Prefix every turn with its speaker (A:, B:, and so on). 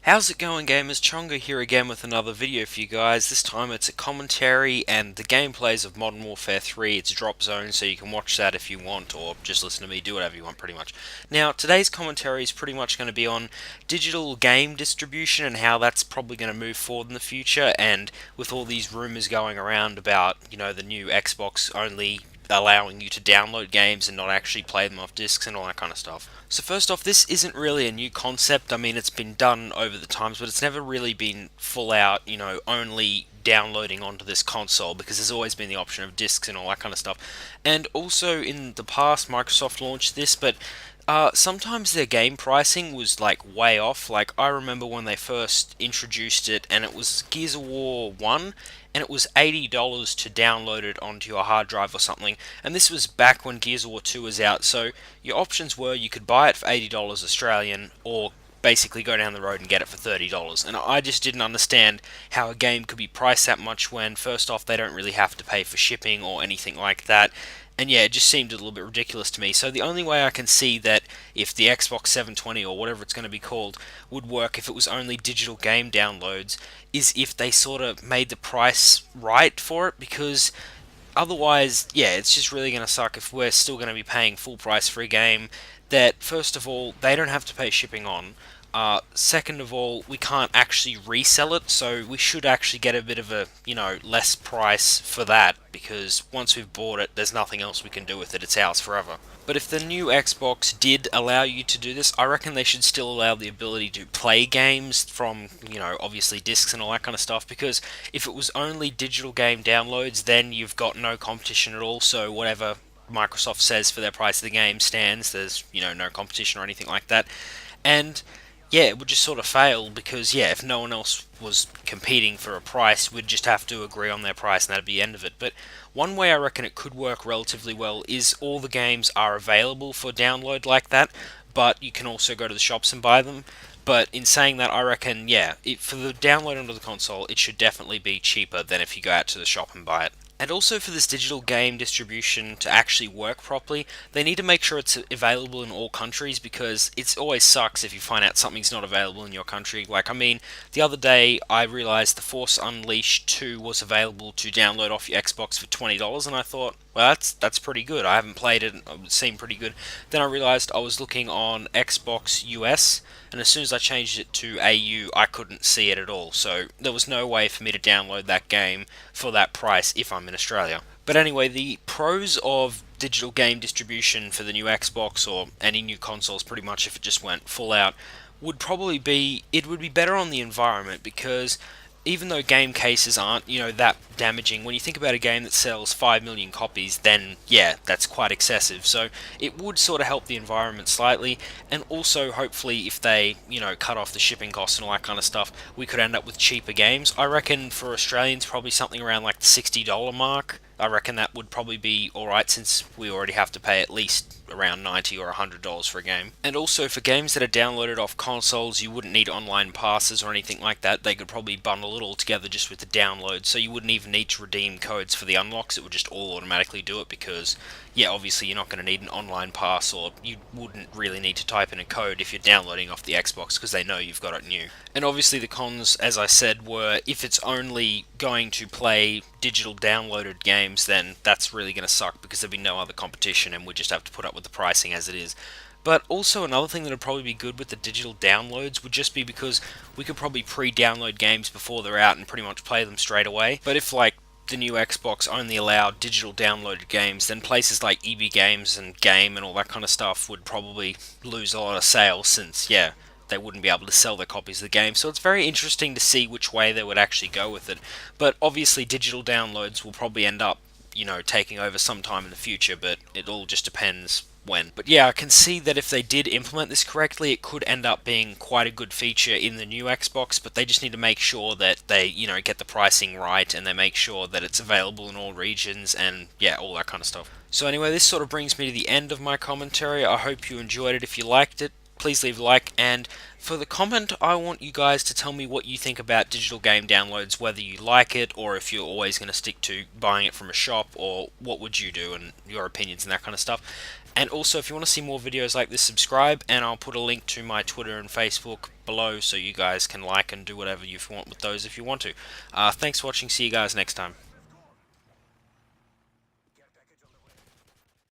A: How's it going, gamers? Chongo here again with another video for you guys. This time it's a commentary and the gameplays of Modern Warfare 3. It's drop zone, so you can watch that if you want, or just listen to me do whatever you want, pretty much. Now, today's commentary is pretty much going to be on digital game distribution and how that's probably going to move forward in the future, and with all these rumors going around about, the new Xbox only allowing you to download games and not actually play them off discs and all that kind of stuff. So first off, this isn't really a new concept. I mean, it's been done over the times, but it's never really been full out, only downloading onto this console, because there's always been the option of discs and all that kind of stuff. And also in the past, Microsoft launched this, but sometimes their game pricing was like way off. Like I remember when they first introduced it, and it was Gears of War 1, and it was $80 to download it onto your hard drive or something. And this was back when Gears of War 2 was out, so your options were you could buy it for $80 Australian, or basically go down the road and get it for $30. And I just didn't understand how a game could be priced that much when, first off, they don't really have to pay for shipping or anything like that. And yeah, it just seemed a little bit ridiculous to me. So the only way I can see that if the Xbox 720 or whatever it's going to be called would work if it was only digital game downloads is if they sort of made the price right for it, because otherwise, yeah, it's just really going to suck if we're still going to be paying full price for a game that, first of all, they don't have to pay shipping on. Second of all, we can't actually resell it, so we should actually get a bit of a, less price for that, because once we've bought it, there's nothing else we can do with it. It's ours forever. But if the new Xbox did allow you to do this, I reckon they should still allow the ability to play games from, obviously discs and all that kind of stuff, because if it was only digital game downloads, then you've got no competition at all, so whatever Microsoft says for their price of the game stands. There's, no competition or anything like that. And yeah, it would just sort of fail because, yeah, if no one else was competing for a price, we'd just have to agree on their price and that'd be the end of it. But one way I reckon it could work relatively well is all the games are available for download like that, but you can also go to the shops and buy them. But in saying that, I reckon, yeah, for the download onto the console, it should definitely be cheaper than if you go out to the shop and buy it. And also, for this digital game distribution to actually work properly, they need to make sure it's available in all countries, because it always sucks if you find out something's not available in your country. Like, I mean, the other day I realized The Force Unleashed 2 was available to download off your Xbox for $20, and I thought, well, that's pretty good. I haven't played it, it seemed pretty good. Then I realized I was looking on Xbox US, and as soon as I changed it to AU, I couldn't see it at all. So there was no way for me to download that game for that price if I'm in Australia. But anyway, the pros of digital game distribution for the new Xbox or any new consoles, pretty much if it just went full out, would probably be it would be better on the environment, because even though game cases aren't, that damaging, when you think about a game that sells 5 million copies, then yeah, that's quite excessive. So it would sort of help the environment slightly, and also hopefully if they, cut off the shipping costs and all that kind of stuff, we could end up with cheaper games. I reckon for Australians, probably something around like the $60 mark. I reckon that would probably be alright, since we already have to pay at least around $90 or $100 for a game. And also, for games that are downloaded off consoles, you wouldn't need online passes or anything like that. They could probably bundle it all together just with the download, so you wouldn't even need to redeem codes for the unlocks. It would just all automatically do it, because, yeah, obviously you're not going to need an online pass, or you wouldn't really need to type in a code if you're downloading off the Xbox, because they know you've got it new. And obviously the cons, as I said, were if it's only going to play digital downloaded games, then that's really going to suck, because there'd be no other competition and we just have to put up with the pricing as it is. But also another thing that would probably be good with the digital downloads would just be because we could probably pre-download games before they're out and pretty much play them straight away. But if, like, the new Xbox only allowed digital downloaded games, then places like EB Games and Game and all that kind of stuff would probably lose a lot of sales, since, yeah, they wouldn't be able to sell their copies of the game. So it's very interesting to see which way they would actually go with it. But obviously digital downloads will probably end up, taking over sometime in the future, but it all just depends when. But yeah, I can see that if they did implement this correctly, it could end up being quite a good feature in the new Xbox, but they just need to make sure that they, get the pricing right, and they make sure that it's available in all regions, and yeah, all that kind of stuff. So anyway, this sort of brings me to the end of my commentary. I hope you enjoyed it. If you liked it, please leave a like, and for the comment, I want you guys to tell me what you think about digital game downloads, whether you like it, or if you're always going to stick to buying it from a shop, or what would you do, and your opinions and that kind of stuff. And also, if you want to see more videos like this, subscribe, and I'll put a link to my Twitter and Facebook below so you guys can like and do whatever you want with those if you want to. Thanks for watching, see you guys next time.